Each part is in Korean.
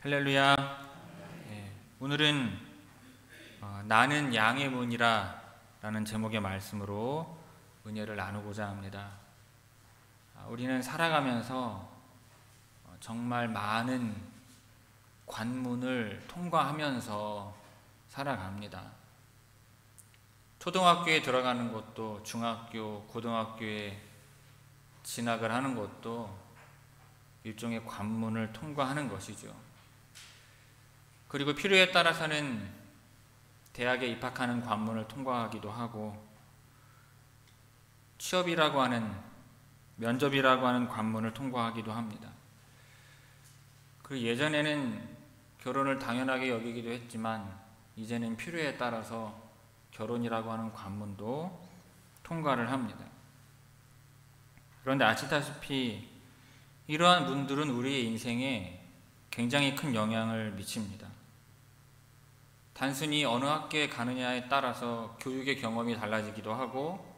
할렐루야. 오늘은 나는 양의 문이라 라는 제목의 말씀으로 은혜를 나누고자 합니다. 우리는 살아가면서 정말 많은 관문을 통과하면서 살아갑니다. 초등학교에 들어가는 것도, 중학교, 고등학교에 진학을 하는 것도 일종의 관문을 통과하는 것이죠. 그리고 필요에 따라서는 대학에 입학하는 관문을 통과하기도 하고, 취업이라고 하는, 면접이라고 하는 관문을 통과하기도 합니다. 그리고 예전에는 결혼을 당연하게 여기기도 했지만 이제는 필요에 따라서 결혼이라고 하는 관문도 통과를 합니다. 그런데 아시다시피 이러한 문들은 우리의 인생에 굉장히 큰 영향을 미칩니다. 단순히 어느 학교에 가느냐에 따라서 교육의 경험이 달라지기도 하고,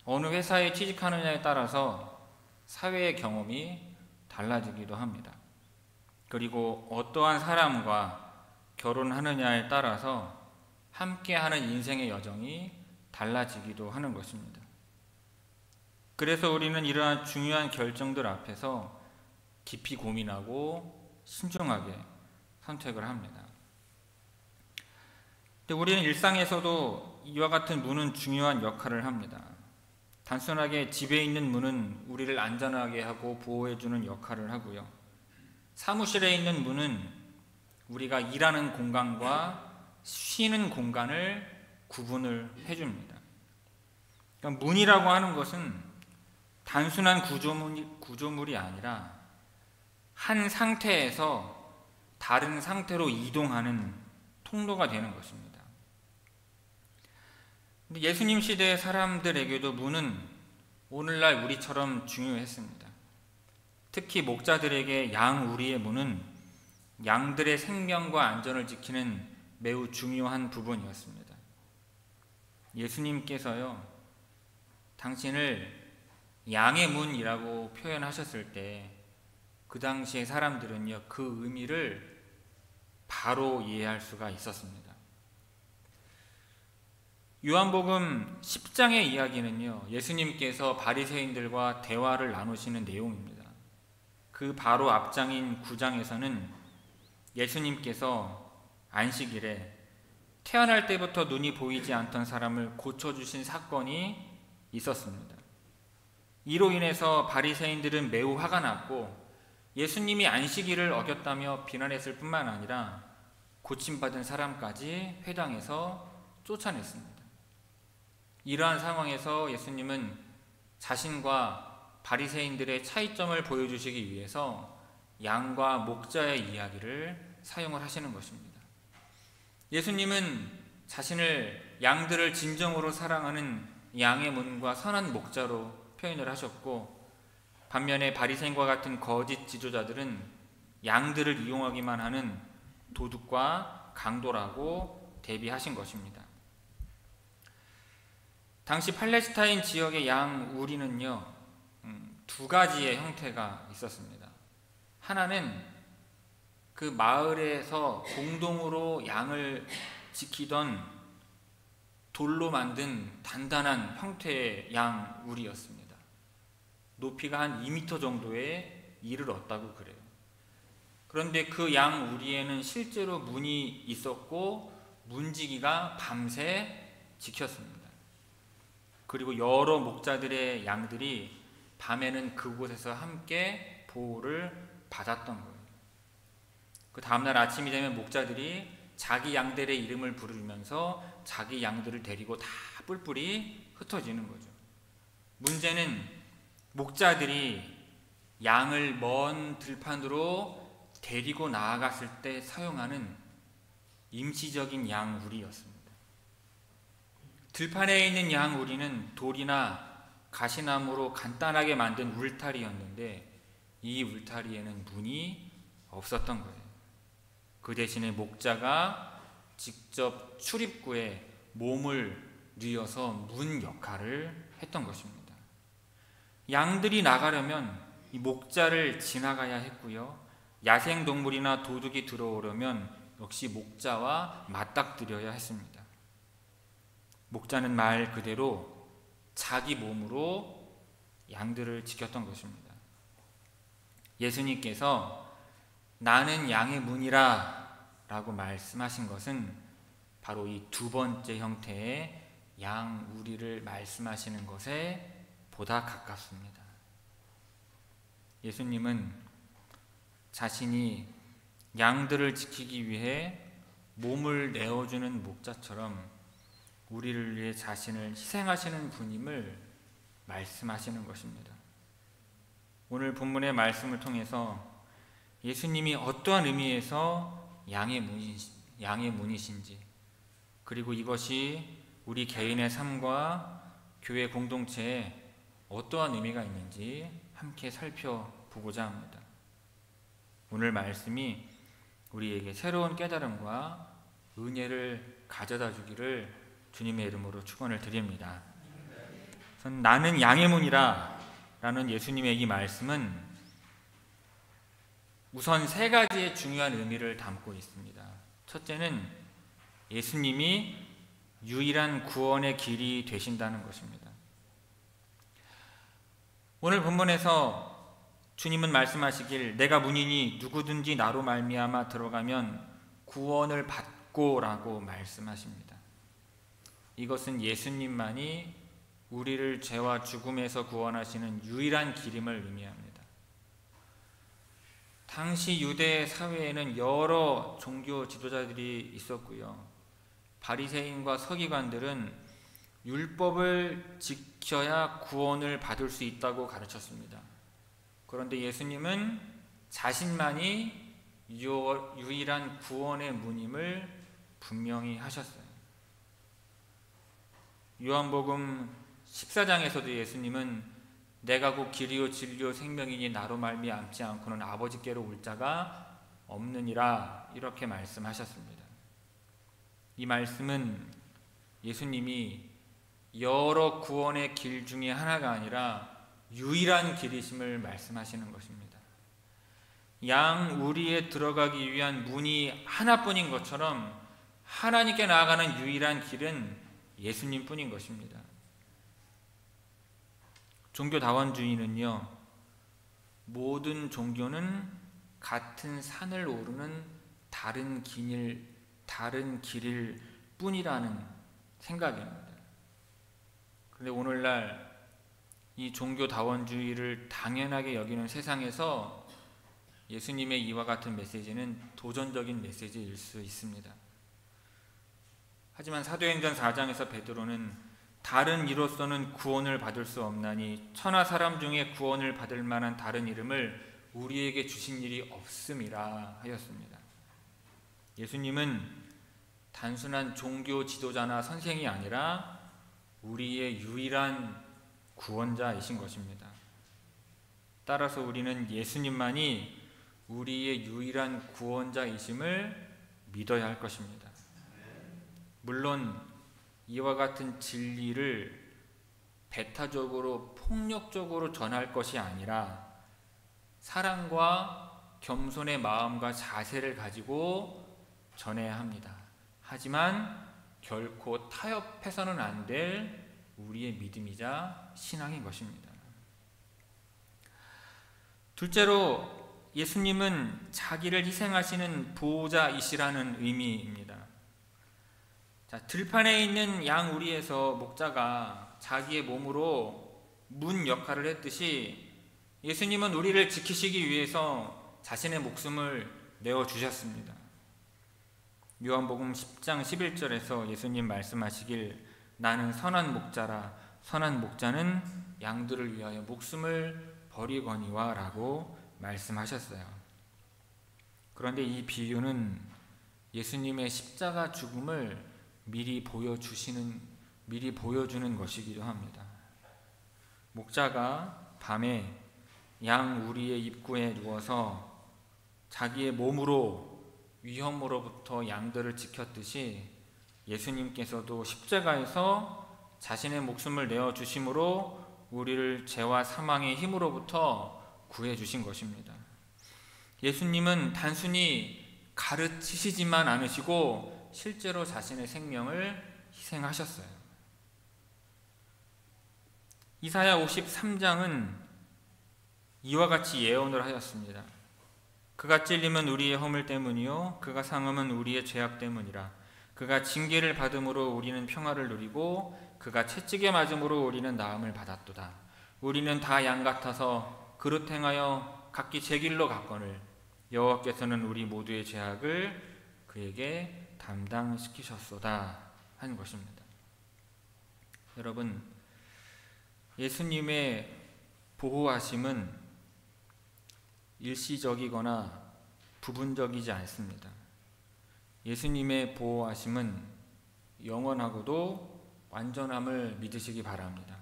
어느 회사에 취직하느냐에 따라서 사회의 경험이 달라지기도 합니다. 그리고 어떠한 사람과 결혼하느냐에 따라서 함께하는 인생의 여정이 달라지기도 하는 것입니다. 그래서 우리는 이러한 중요한 결정들 앞에서 깊이 고민하고 신중하게 선택을 합니다. 근데 우리는 일상에서도 이와 같은 문은 중요한 역할을 합니다. 단순하게 집에 있는 문은 우리를 안전하게 하고 보호해주는 역할을 하고요. 사무실에 있는 문은 우리가 일하는 공간과 쉬는 공간을 구분을 해줍니다. 그러니까 문이라고 하는 것은 단순한 구조물이 아니라 한 상태에서 다른 상태로 이동하는 통로가 되는 것입니다. 근데 예수님 시대의 사람들에게도 문은 오늘날 우리처럼 중요했습니다. 특히 목자들에게 양우리의 문은 양들의 생명과 안전을 지키는 매우 중요한 부분이었습니다. 예수님께서요, 당신을 양의 문이라고 표현하셨을 때 그 당시의 사람들은요, 그 의미를 바로 이해할 수가 있었습니다. 요한복음 10장의 이야기는요, 예수님께서 바리새인들과 대화를 나누시는 내용입니다. 그 바로 앞장인 9장에서는 예수님께서 안식일에 태어날 때부터 눈이 보이지 않던 사람을 고쳐주신 사건이 있었습니다. 이로 인해서 바리새인들은 매우 화가 났고, 예수님이 안식일을 어겼다며 비난했을 뿐만 아니라 고침받은 사람까지 회당에서 쫓아냈습니다. 이러한 상황에서 예수님은 자신과 바리새인들의 차이점을 보여주시기 위해서 양과 목자의 이야기를 사용을 하시는 것입니다. 예수님은 자신을 양들을 진정으로 사랑하는 양의 문과 선한 목자로 표현을 하셨고, 반면에 바리새인과 같은 거짓 지도자들은 양들을 이용하기만 하는 도둑과 강도라고 대비하신 것입니다. 당시 팔레스타인 지역의 양 우리는요, 두 가지의 형태가 있었습니다. 하나는 그 마을에서 공동으로 양을 지키던 돌로 만든 단단한 형태의 양 우리였습니다. 높이가 한 2m 정도에 이르렀다고 그래요. 그런데 그 양 우리에는 실제로 문이 있었고 문지기가 밤새 지켰습니다. 그리고 여러 목자들의 양들이 밤에는 그곳에서 함께 보호를 받았던 거예요. 그 다음날 아침이 되면 목자들이 자기 양들의 이름을 부르면서 자기 양들을 데리고 다 뿔뿔이 흩어지는 거죠. 문제는 목자들이 양을 먼 들판으로 데리고 나아갔을 때 사용하는 임시적인 양우리였습니다. 들판에 있는 양우리는 돌이나 가시나무로 간단하게 만든 울타리였는데 이 울타리에는 문이 없었던 거예요. 그 대신에 목자가 직접 출입구에 몸을 뉘어서 문 역할을 했던 것입니다. 양들이 나가려면 이 목자를 지나가야 했고요, 야생 동물이나 도둑이 들어오려면 역시 목자와 맞닥뜨려야 했습니다. 목자는 말 그대로 자기 몸으로 양들을 지켰던 것입니다. 예수님께서 나는 양의 문이라 라고 말씀하신 것은 바로 이 두 번째 형태의 양우리를 말씀하시는 것에 보다 가깝습니다. 예수님은 자신이 양들을 지키기 위해 몸을 내어주는 목자처럼 우리를 위해 자신을 희생하시는 분임을 말씀하시는 것입니다. 오늘 본문의 말씀을 통해서 예수님이 어떠한 의미에서 양의 문이신지, 그리고 이것이 우리 개인의 삶과 교회 공동체에 어떠한 의미가 있는지 함께 살펴보고자 합니다. 오늘 말씀이 우리에게 새로운 깨달음과 은혜를 가져다 주기를 주님의 이름으로 축원을 드립니다. 나는 양의 문이라 라는 예수님의 이 말씀은 우선 세 가지의 중요한 의미를 담고 있습니다. 첫째는 예수님이 유일한 구원의 길이 되신다는 것입니다. 오늘 본문에서 주님은 말씀하시길 내가 문이니 누구든지 나로 말미암아 들어가면 구원을 받고 라고 말씀하십니다. 이것은 예수님만이 우리를 죄와 죽음에서 구원하시는 유일한 길임을 의미합니다. 당시 유대 사회에는 여러 종교 지도자들이 있었고요. 바리새인과 서기관들은 율법을 지켜야 구원을 받을 수 있다고 가르쳤습니다. 그런데 예수님은 자신만이 유일한 구원의 문임을 분명히 하셨어요. 요한복음 14장에서도 예수님은 내가 곧 길이요 진리요 생명이니 나로 말미암지 않고는 아버지께로 올 자가 없느니라 이렇게 말씀하셨습니다. 이 말씀은 예수님이 여러 구원의 길 중에 하나가 아니라 유일한 길이심을 말씀하시는 것입니다. 양 우리에 들어가기 위한 문이 하나뿐인 것처럼 하나님께 나아가는 유일한 길은 예수님뿐인 것입니다. 종교다원주의는요, 모든 종교는 같은 산을 오르는 다른 길일 뿐이라는 생각입니다. 그런데 오늘날 이 종교다원주의를 당연하게 여기는 세상에서 예수님의 이와 같은 메시지는 도전적인 메시지일 수 있습니다. 하지만 사도행전 4장에서 베드로는 다른 이로서는 구원을 받을 수 없나니 천하 사람 중에 구원을 받을 만한 다른 이름을 우리에게 주신 일이 없음이라 하였습니다. 예수님은 단순한 종교 지도자나 선생이 아니라 우리의 유일한 구원자이신 것입니다. 따라서 우리는 예수님만이 우리의 유일한 구원자이심을 믿어야 할 것입니다. 물론 이와 같은 진리를 배타적으로 폭력적으로 전할 것이 아니라 사랑과 겸손의 마음과 자세를 가지고 전해야 합니다. 하지만 결코 타협해서는 안 될 우리의 믿음이자 신앙인 것입니다. 둘째로 예수님은 자기를 희생하시는 보호자이시라는 의미입니다. 자, 들판에 있는 양 우리에서 목자가 자기의 몸으로 문 역할을 했듯이 예수님은 우리를 지키시기 위해서 자신의 목숨을 내어주셨습니다. 요한복음 10장 11절에서 예수님 말씀하시길 나는 선한 목자라 선한 목자는 양들을 위하여 목숨을 버리거니와 라고 말씀하셨어요. 그런데 이 비유는 예수님의 십자가 죽음을 미리 보여주는 것이기도 합니다. 목자가 밤에 양 우리의 입구에 누워서 자기의 몸으로 위험으로부터 양들을 지켰듯이 예수님께서도 십자가에서 자신의 목숨을 내어주심으로 우리를 죄와 사망의 힘으로부터 구해주신 것입니다. 예수님은 단순히 가르치시지만 않으시고 실제로 자신의 생명을 희생하셨어요. 이사야 53장은 이와 같이 예언을 하였습니다. 그가 찔림은 우리의 허물 때문이요 그가 상함은 우리의 죄악 때문이라. 그가 징계를 받음으로 우리는 평화를 누리고 그가 채찍에 맞음으로 우리는 나음을 받았도다. 우리는 다 양 같아서 그릇 행하여 각기 제 길로 갔거늘 여호와께서는 우리 모두의 죄악을 그에게 담당시키셨소다 하는 것입니다. 여러분, 예수님의 보호하심은 일시적이거나 부분적이지 않습니다. 예수님의 보호하심은 영원하고도 완전함을 믿으시기 바랍니다.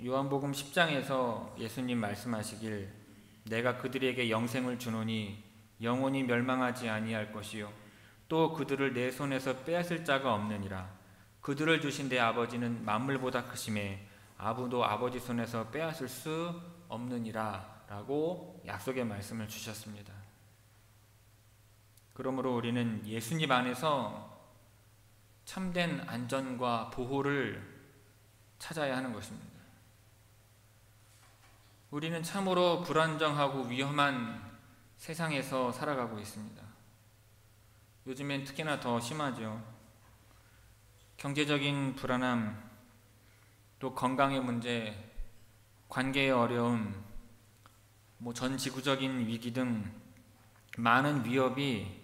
요한복음 10장에서 예수님 말씀하시길 내가 그들에게 영생을 주노니 영원히 멸망하지 아니할 것이요 또 그들을 내 손에서 빼앗을 자가 없느니라. 그들을 주신 내 아버지는 만물보다 크심에 아무도 아버지 손에서 빼앗을 수 없느니라 라고 약속의 말씀을 주셨습니다. 그러므로 우리는 예수님 안에서 참된 안전과 보호를 찾아야 하는 것입니다. 우리는 참으로 불안정하고 위험한 세상에서 살아가고 있습니다. 요즘엔 특히나 더 심하죠. 경제적인 불안함, 또 건강의 문제, 관계의 어려움, 전 지구적인 위기 등 많은 위협이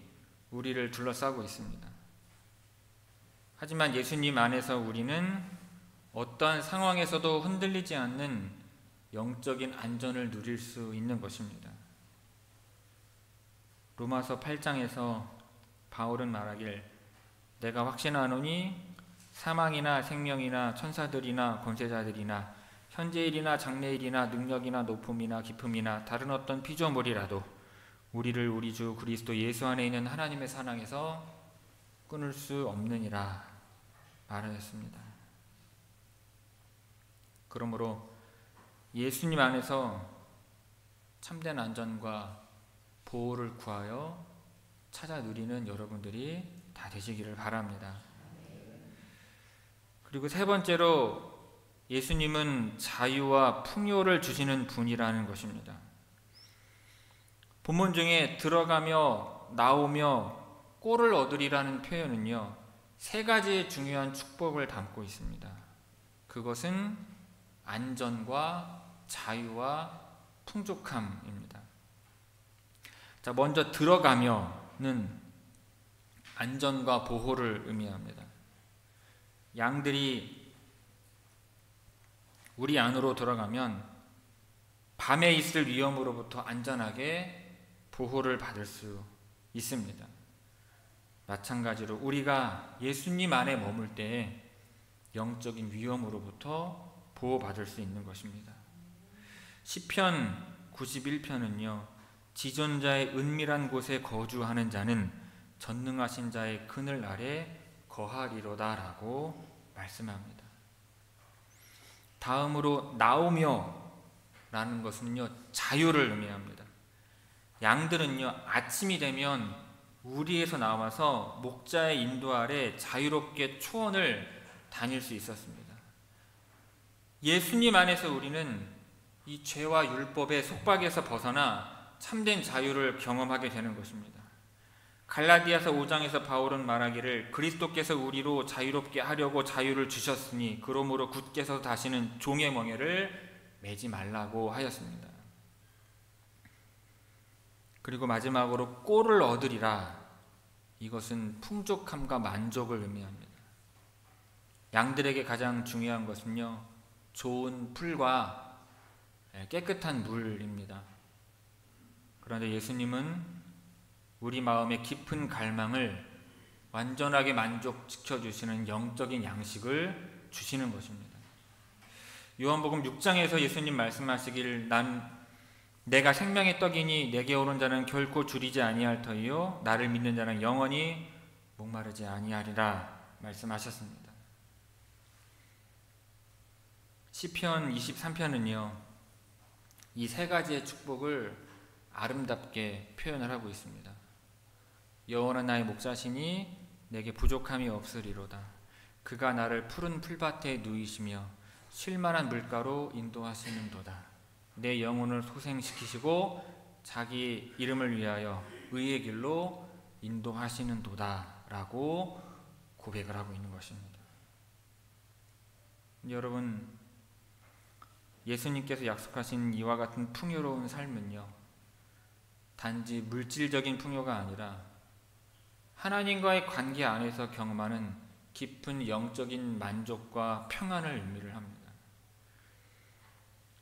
우리를 둘러싸고 있습니다. 하지만 예수님 안에서 우리는 어떠한 상황에서도 흔들리지 않는 영적인 안전을 누릴 수 있는 것입니다. 로마서 8장에서 바울은 말하길 내가 확신하노니 사망이나 생명이나 천사들이나 권세자들이나 현재일이나 장래일이나 능력이나 높음이나 깊음이나 다른 어떤 피조물이라도 우리를 우리 주 그리스도 예수 안에 있는 하나님의 사랑에서 끊을 수 없느니라 말하였습니다. 그러므로 예수님 안에서 참된 안전과 보호를 구하여 찾아 누리는 여러분들이 다 되시기를 바랍니다. 그리고 세 번째로 예수님은 자유와 풍요를 주시는 분이라는 것입니다. 본문 중에 들어가며 나오며 꼴을 얻으리라는 표현은요, 세 가지의 중요한 축복을 담고 있습니다. 그것은 안전과 자유와 풍족함입니다. 자, 먼저 들어가며는 안전과 보호를 의미합니다. 양들이 우리 안으로 들어가면 밤에 있을 위험으로부터 안전하게 보호를 받을 수 있습니다. 마찬가지로 우리가 예수님 안에 머물 때 영적인 위험으로부터 보호받을 수 있는 것입니다. 시편 91편은요, 지존자의 은밀한 곳에 거주하는 자는 전능하신 자의 그늘 아래 거하리로다 라고 말씀합니다. 다음으로 나오며 라는 것은요, 자유를 의미합니다. 양들은요, 아침이 되면 우리에서 나와서 목자의 인도 아래 자유롭게 초원을 다닐 수 있었습니다. 예수님 안에서 우리는 이 죄와 율법의 속박에서 벗어나 참된 자유를 경험하게 되는 것입니다. 갈라디아서 5장에서 바울은 말하기를 그리스도께서 우리로 자유롭게 하려고 자유를 주셨으니 그러므로 굳게 서 다시는 종의 멍에를 매지 말라고 하였습니다. 그리고 마지막으로 꼴을 얻으리라. 이것은 풍족함과 만족을 의미합니다. 양들에게 가장 중요한 것은요, 좋은 풀과 깨끗한 물입니다. 그런데 예수님은 우리 마음의 깊은 갈망을 완전하게 만족시켜주시는 영적인 양식을 주시는 것입니다. 요한복음 6장에서 예수님 말씀하시길 내가 생명의 떡이니 내게 오는 자는 결코 줄이지 아니할 터이요 나를 믿는 자는 영원히 목마르지 아니하리라 말씀하셨습니다. 시편 23편은요, 이 세 가지의 축복을 아름답게 표현을 하고 있습니다. 여호와는 나의 목자시니 내게 부족함이 없으리로다. 그가 나를 푸른 풀밭에 누이시며 쉴만한 물가로 인도하시는도다. 내 영혼을 소생시키시고 자기 이름을 위하여 의의 길로 인도하시는도다 라고 고백을 하고 있는 것입니다. 여러분, 예수님께서 약속하신 이와 같은 풍요로운 삶은요, 단지 물질적인 풍요가 아니라 하나님과의 관계 안에서 경험하는 깊은 영적인 만족과 평안을 의미를 합니다.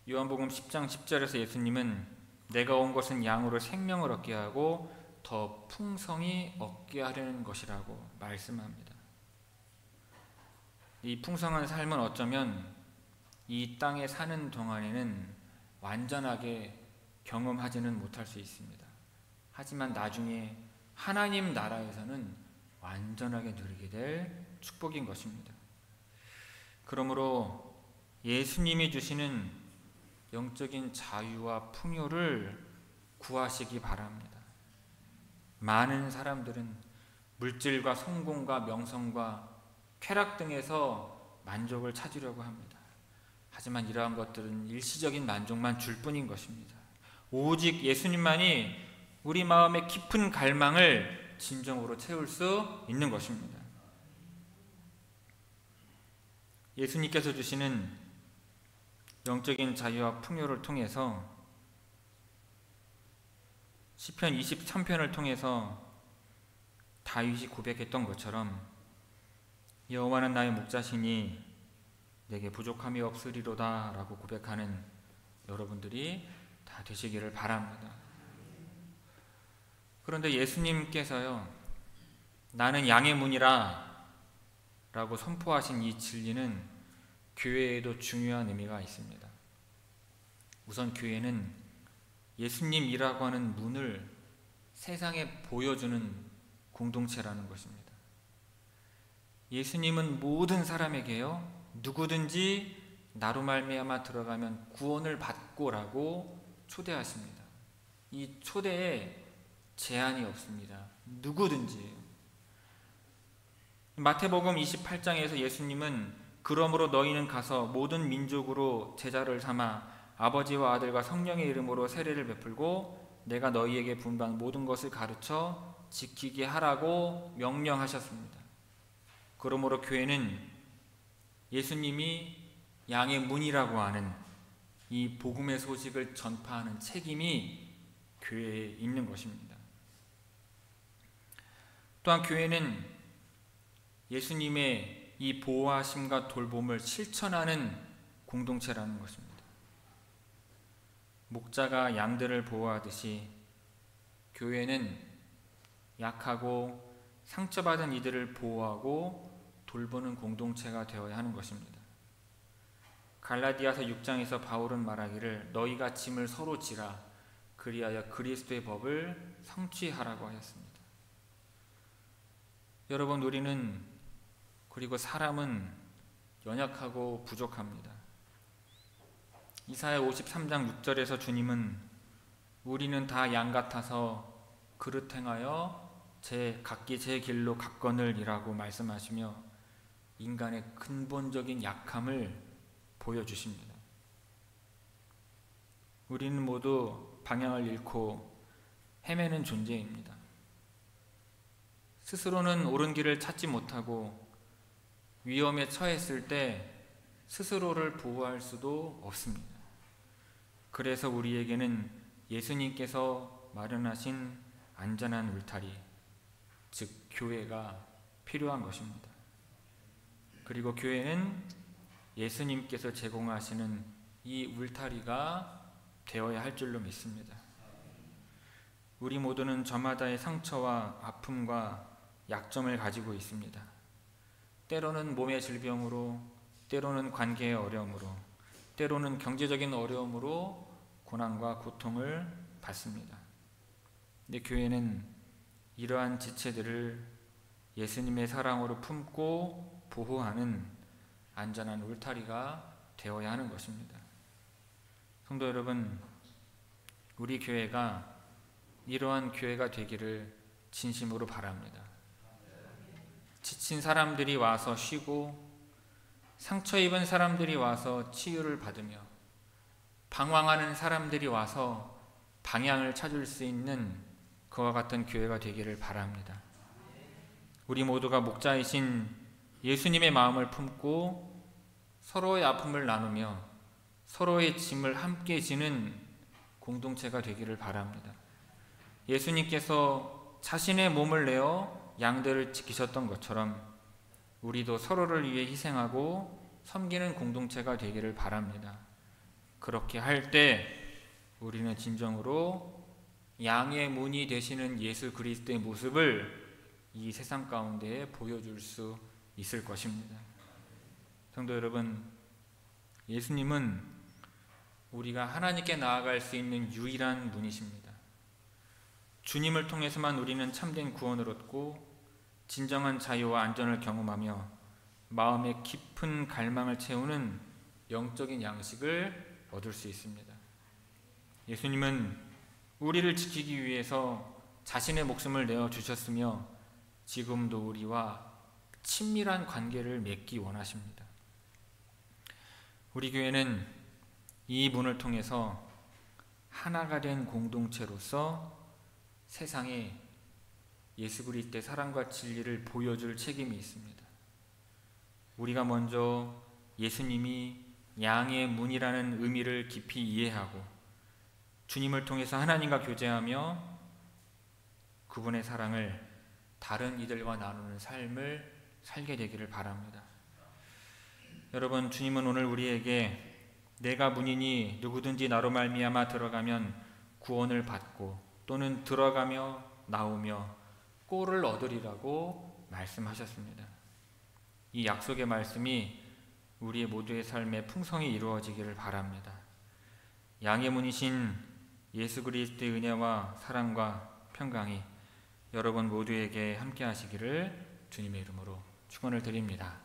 요한복음 10장 10절에서 예수님은 내가 온 것은 양으로 생명을 얻게 하고 더 풍성히 얻게 하려는 것이라고 말씀합니다. 이 풍성한 삶은 어쩌면 이 땅에 사는 동안에는 완전하게 경험하지는 못할 수 있습니다. 하지만 나중에 하나님 나라에서는 완전하게 누리게 될 축복인 것입니다. 그러므로 예수님이 주시는 영적인 자유와 풍요를 구하시기 바랍니다. 많은 사람들은 물질과 성공과 명성과 쾌락 등에서 만족을 찾으려고 합니다. 하지만 이러한 것들은 일시적인 만족만 줄 뿐인 것입니다. 오직 예수님만이 우리 마음의 깊은 갈망을 진정으로 채울 수 있는 것입니다. 예수님께서 주시는 영적인 자유와 풍요를 통해서 시편 23편을 통해서 다윗이 고백했던 것처럼 여호와는 나의 목자시니 내게 부족함이 없으리로다 라고 고백하는 여러분들이 다 되시기를 바랍니다. 그런데 예수님께서요, 나는 양의 문이라 라고 선포하신 이 진리는 교회에도 중요한 의미가 있습니다. 우선 교회는 예수님이라고 하는 문을 세상에 보여주는 공동체라는 것입니다. 예수님은 모든 사람에게요, 누구든지 나로 말미암아 들어가면 구원을 받고라고 초대하십니다. 이 초대에 제한이 없습니다. 누구든지예요. 마태복음 28장에서 예수님은 그러므로 너희는 가서 모든 민족으로 제자를 삼아 아버지와 아들과 성령의 이름으로 세례를 베풀고 내가 너희에게 분부한 모든 것을 가르쳐 지키게 하라고 명령하셨습니다. 그러므로 교회는 예수님이 양의 문이라고 하는 이 복음의 소식을 전파하는 책임이 교회에 있는 것입니다. 또한 교회는 예수님의 이 보호하심과 돌봄을 실천하는 공동체라는 것입니다. 목자가 양들을 보호하듯이 교회는 약하고 상처받은 이들을 보호하고 돌보는 공동체가 되어야 하는 것입니다. 갈라디아서 6장에서 바울은 말하기를 너희가 짐을 서로 지라 그리하여 그리스도의 법을 성취하라고 하였습니다. 여러분, 우리는 그리고 사람은 연약하고 부족합니다. 이사야 53장 6절에서 주님은 우리는 다 양 같아서 그릇 행하여 각기 제 길로 갔거늘이라고 말씀하시며 인간의 근본적인 약함을 보여주십니다. 우리는 모두 방향을 잃고 헤매는 존재입니다. 스스로는 옳은 길을 찾지 못하고 위험에 처했을 때 스스로를 보호할 수도 없습니다. 그래서 우리에게는 예수님께서 마련하신 안전한 울타리, 즉 교회가 필요한 것입니다. 그리고 교회는 예수님께서 제공하시는 이 울타리가 되어야 할 줄로 믿습니다. 우리 모두는 저마다의 상처와 아픔과 약점을 가지고 있습니다. 때로는 몸의 질병으로, 때로는 관계의 어려움으로, 때로는 경제적인 어려움으로 고난과 고통을 받습니다. 근데 교회는 이러한 지체들을 예수님의 사랑으로 품고 보호하는 안전한 울타리가 되어야 하는 것입니다. 성도 여러분, 우리 교회가 이러한 교회가 되기를 진심으로 바랍니다. 지친 사람들이 와서 쉬고 상처 입은 사람들이 와서 치유를 받으며 방황하는 사람들이 와서 방향을 찾을 수 있는 그와 같은 교회가 되기를 바랍니다. 우리 모두가 목자이신 예수님의 마음을 품고 서로의 아픔을 나누며 서로의 짐을 함께 지는 공동체가 되기를 바랍니다. 예수님께서 자신의 몸을 내어 양들을 지키셨던 것처럼 우리도 서로를 위해 희생하고 섬기는 공동체가 되기를 바랍니다. 그렇게 할 때 우리는 진정으로 양의 문이 되시는 예수 그리스도의 모습을 이 세상 가운데에 보여줄 수 있을 것입니다. 성도 여러분, 예수님은 우리가 하나님께 나아갈 수 있는 유일한 문이십니다. 주님을 통해서만 우리는 참된 구원을 얻고 진정한 자유와 안전을 경험하며 마음의 깊은 갈망을 채우는 영적인 양식을 얻을 수 있습니다. 예수님은 우리를 지키기 위해서 자신의 목숨을 내어주셨으며 지금도 우리와 친밀한 관계를 맺기 원하십니다. 우리 교회는 이 문을 통해서 하나가 된 공동체로서 세상에 예수 그리스도의 사랑과 진리를 보여줄 책임이 있습니다. 우리가 먼저 예수님이 양의 문이라는 의미를 깊이 이해하고 주님을 통해서 하나님과 교제하며 그분의 사랑을 다른 이들과 나누는 삶을 살게 되기를 바랍니다. 여러분, 주님은 오늘 우리에게 내가 문이니 누구든지 나로 말미암아 들어가면 구원을 받고 또는 들어가며 나오며 꼴을 얻으리라고 말씀하셨습니다. 이 약속의 말씀이 우리의 모두의 삶에 풍성히 이루어지기를 바랍니다. 양의 문이신 예수 그리스도의 은혜와 사랑과 평강이 여러분 모두에게 함께 하시기를 주님의 이름으로 축원을 드립니다.